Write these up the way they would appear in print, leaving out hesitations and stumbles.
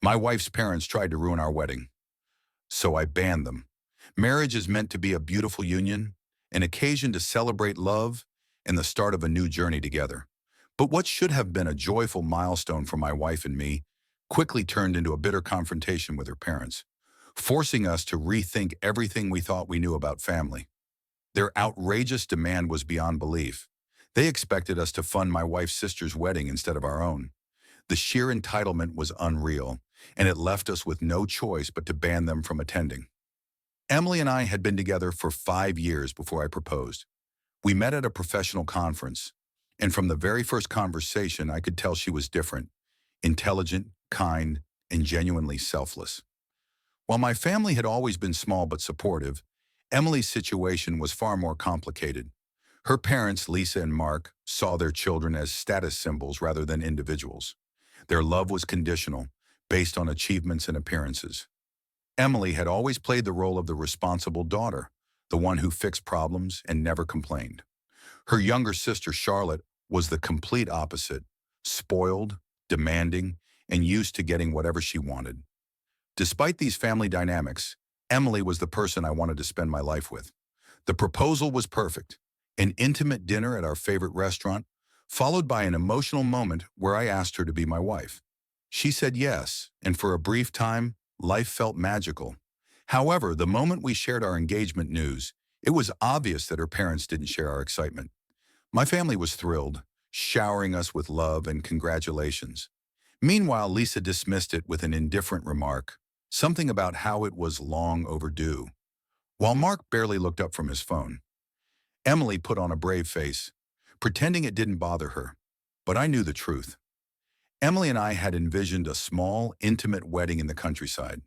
My wife's parents tried to ruin our wedding, so I banned them. Marriage is meant to be a beautiful union, an occasion to celebrate love and the start of a new journey together. But what should have been a joyful milestone for my wife and me quickly turned into a bitter confrontation with her parents, forcing us to rethink everything we thought we knew about family. Their outrageous demand was beyond belief. They expected us to fund my wife's sister's wedding instead of our own. The sheer entitlement was unreal, and it left us with no choice but to ban them from attending. Emily and I had been together for 5 years before I proposed. We met at a professional conference, and from the very first conversation, I could tell she was different, intelligent, kind, and genuinely selfless. While my family had always been small but supportive, Emily's situation was far more complicated. Her parents, Lisa and Mark, saw their children as status symbols rather than individuals. Their love was conditional, based on achievements and appearances. Emily had always played the role of the responsible daughter, the one who fixed problems and never complained. Her younger sister, Charlotte, was the complete opposite, spoiled, demanding, and used to getting whatever she wanted. Despite these family dynamics, Emily was the person I wanted to spend my life with. The proposal was perfect, an intimate dinner at our favorite restaurant, followed by an emotional moment where I asked her to be my wife. She said yes, and for a brief time, life felt magical. However, the moment we shared our engagement news, it was obvious that her parents didn't share our excitement. My family was thrilled, showering us with love and congratulations. Meanwhile, Lisa dismissed it with an indifferent remark, something about how it was long overdue. While Mark barely looked up from his phone, Emily put on a brave face, pretending it didn't bother her. But I knew the truth. Emily and I had envisioned a small, intimate wedding in the countryside,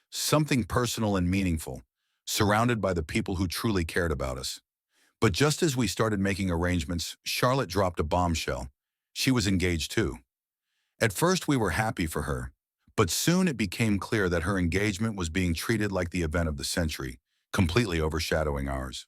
something personal and meaningful, surrounded by the people who truly cared about us. But just as we started making arrangements, Charlotte dropped a bombshell. She was engaged too. At first, we were happy for her, but soon it became clear that her engagement was being treated like the event of the century, completely overshadowing ours.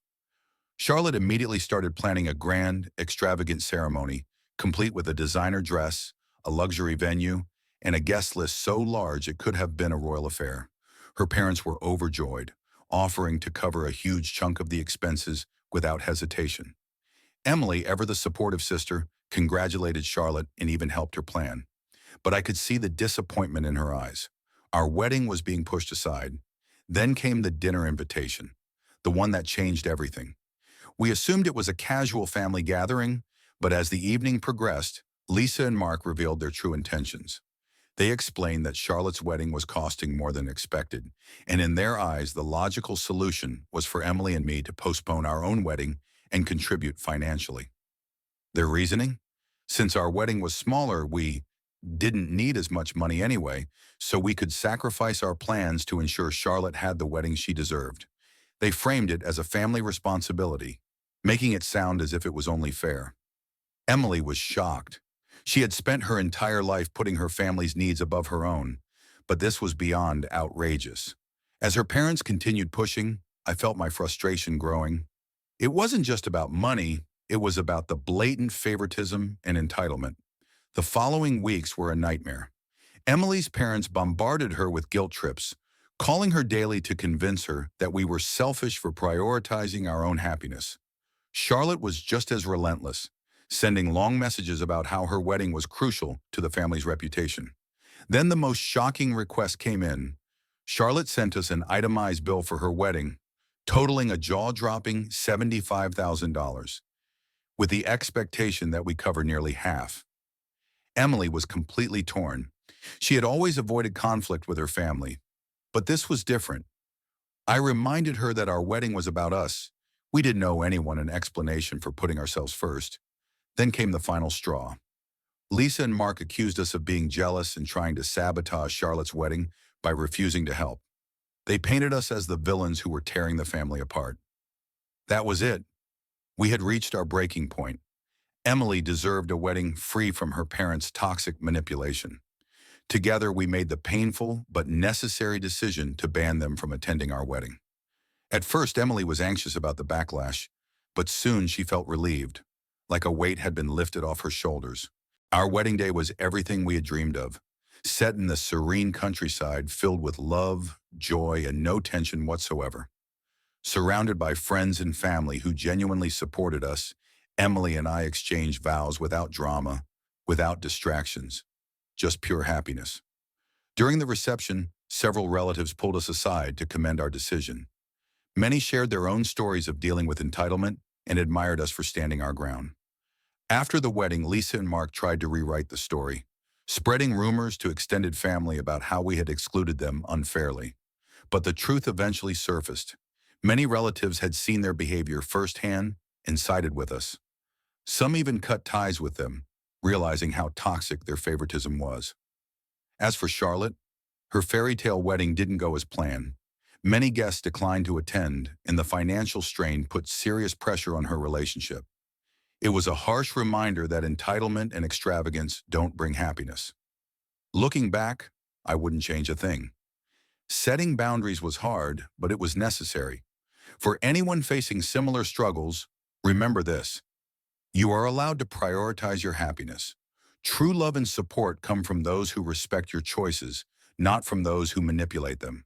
Charlotte immediately started planning a grand, extravagant ceremony, complete with a designer dress, a luxury venue, and a guest list so large it could have been a royal affair. Her parents were overjoyed, offering to cover a huge chunk of the expenses without hesitation. Emily, ever the supportive sister, congratulated Charlotte and even helped her plan. But I could see the disappointment in her eyes. Our wedding was being pushed aside. Then came the dinner invitation, the one that changed everything. We assumed it was a casual family gathering, but as the evening progressed, Lisa and Mark revealed their true intentions. They explained that Charlotte's wedding was costing more than expected, and in their eyes, the logical solution was for Emily and me to postpone our own wedding and contribute financially. Their reasoning? Since our wedding was smaller, we didn't need as much money anyway, so we could sacrifice our plans to ensure Charlotte had the wedding she deserved. They framed it as a family responsibility, making it sound as if it was only fair. Emily was shocked. She had spent her entire life putting her family's needs above her own, but this was beyond outrageous. As her parents continued pushing, I felt my frustration growing. It wasn't just about money, it was about the blatant favoritism and entitlement. The following weeks were a nightmare. Emily's parents bombarded her with guilt trips, calling her daily to convince her that we were selfish for prioritizing our own happiness. Charlotte was just as relentless, sending long messages about how her wedding was crucial to the family's reputation. Then the most shocking request came in. Charlotte sent us an itemized bill for her wedding, totaling a jaw-dropping $75,000, with the expectation that we cover nearly half. Emily was completely torn. She had always avoided conflict with her family, but this was different. I reminded her that our wedding was about us. We didn't owe anyone an explanation for putting ourselves first. Then came the final straw. Lisa and Mark accused us of being jealous and trying to sabotage Charlotte's wedding by refusing to help. They painted us as the villains who were tearing the family apart. That was it. We had reached our breaking point. Emily deserved a wedding free from her parents' toxic manipulation. Together, we made the painful but necessary decision to ban them from attending our wedding. At first, Emily was anxious about the backlash, but soon she felt relieved, like a weight had been lifted off her shoulders. Our wedding day was everything we had dreamed of. set in the serene countryside filled with love, joy, and no tension whatsoever. Surrounded by friends and family who genuinely supported us, Emily and I exchanged vows without drama, without distractions, just pure happiness. During the reception, several relatives pulled us aside to commend our decision. Many shared their own stories of dealing with entitlement and admired us for standing our ground. After the wedding, Lisa and Mark tried to rewrite the story, spreading rumors to extended family about how we had excluded them unfairly. But the truth eventually surfaced. Many relatives had seen their behavior firsthand and sided with us. Some even cut ties with them, realizing how toxic their favoritism was. As for Charlotte, her fairy tale wedding didn't go as planned. Many guests declined to attend, and the financial strain put serious pressure on her relationship. It was a harsh reminder that entitlement and extravagance don't bring happiness. Looking back, I wouldn't change a thing. Setting boundaries was hard, but it was necessary. For anyone facing similar struggles, remember this. You are allowed to prioritize your happiness. True love and support come from those who respect your choices, not from those who manipulate them.